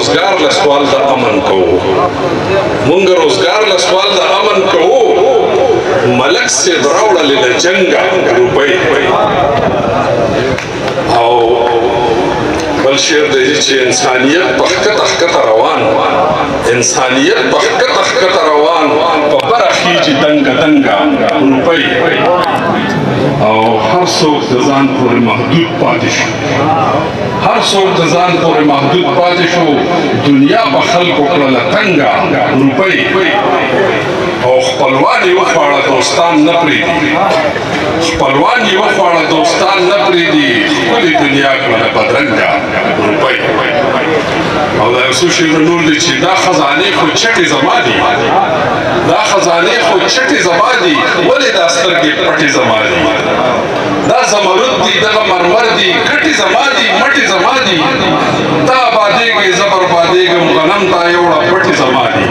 روزګار له سوال د امن کوو مونږ روزګار له سوال د امن کوو ملک صاحب راوړلې د جنګه روپۍ او بل شعر دی چې انسانیت په ښکته ښکته روان انسانیت په ښکته ښکته روان په بره خیجي دنګه دنګه روپۍ او هر څوک د ځان پورې محدود پاتې شو هر څوک د ځان پورې محدود پاتې شو دنیا په خلکو کړله تنګه روپۍ او خپلوان یې وخواړه دوستان نه پرېږدي خپلوان یې وخواړه دوستان نه پرېږدي ښکلې دنیا کړله بدرنګه روپۍ او دا یو څو شعرونه نور دي چې دا خزانې خو چټې زما دي دا خزانې خو چټې زما دي ولې دا سترګې پټې زما دي دا زمرد دي دغه مرمر دي ګټې زما دي مټې زما دي تا آبادېږې زه بربادېږم غنم تا یوړه پټې زما دي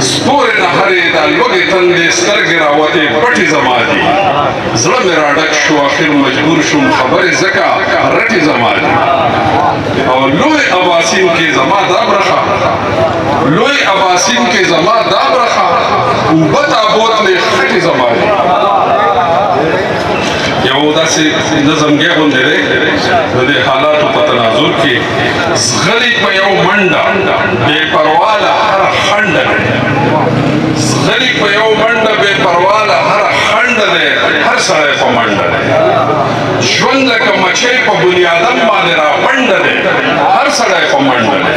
ستورې نهرې دا لوږې تندې سترګې راوتې پټې زما دي زړه مې راډک شو اخر مجبور شوم خبرې ځکه رټې زما دي او لوی اباسین کې زما دا برخه لوی اباسین کې زما دا برخه اوبه تابوت مې خټې زما دي یو داسې نظمګی غوندې دی د دې حالاتو په تناظر کې زغلي په یو منډه بې پرواله هره خنډه دی زغلي په یو منډه بې پرواله هره خنډه دی هر سړی په منډه دی ژوند لکه مچۍ په بنیادم باندې راپنډه دی هر سړی په منډه دی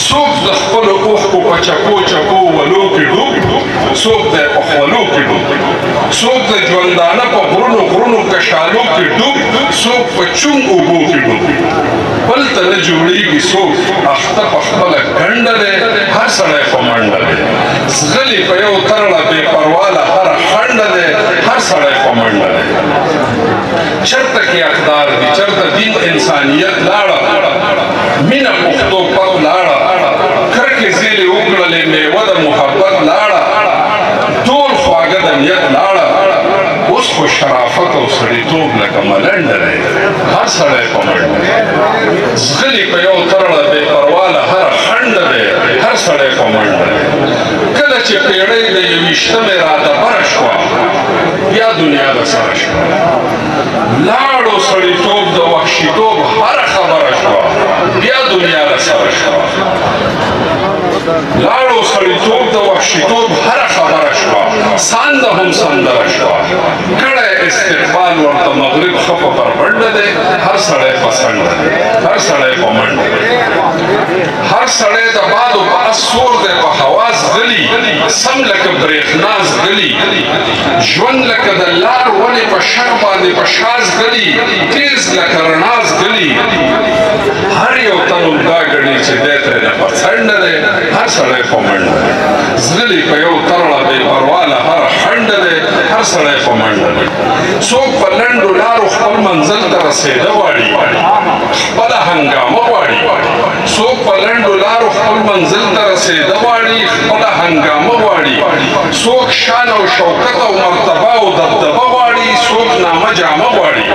څوک د خپلو اوښکو په چپو چپو ولو کې ډوب څوک دی په خولو کې ډوب څوک د ژوندانه په غرونو غرونو کشالو کې ډوب څوک په چونګ اوبو کې ډوب بل ته نه جوړېږي څوک اخته په خپله ګنډه دی هر سړی په منډه دی زغلي په یو ترړه بې پرواله هره خنډه دی هر سړی په منډه دی چرته کې اقدار دي چرته دین انسانیت لاړه مینه پښتو پت لاړه کرکې زیلې وکړلې میوه د محبت لاړه ټول خواږه د نیت لاړه اوس خو شرافت او سړیتوب لکه ملنډه دی هر سړی په منډه دی زغلي په یو ترړه بې پرواله هره خنډه دی هر سړی په منډه دی کله چې پیړۍ د یویشتمې رادبره شوه بیا دنیا د سره شوه لاړو سړیتوب د وحشیتوب هره خبره شوه بیا دنیا د سره شوه لاړو سړیتوب د وحشیتوب هره خبره شوه سانده هم سندره شوه کړی استقبال ورته مغرب ښه په بربنډه دی هر سړی په څنډه دی هر سړی په منډه دی هر سړی د بادو په اس سور دی په هوا ځغلي سم لکه برېښنا ځغلي ژوند لکه د لار ونې په شر باندې په شا ځغلي تیز لکه رڼا ځغلي هر یو تن همدا ګڼي چې دی ترې په څنډه دی هر سړی په منډه دی زغلي په یو ترړه بې پرواله هره خنډه دی هر سړی په منډه دی څوک په لنډو لارو خپل منزل ته رسېده غواړي خپله هنګامه غواړي څوک په لنډو لارو خپل منزل ته رسېده غواړي خپله هنګامه غواړي څوک شان او شوکت او مرتبه او دبدبه غواړي څوک نامه جامه غواړي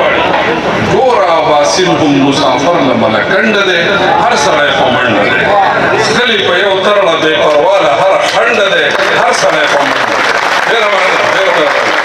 ګوره اباسین هم مسافر له ملکنډه دی هر سړی په منډه دی زغلي په یو ترړه بې پرواله هره خنډه دی هر سړی په منډه دی ډېره مننه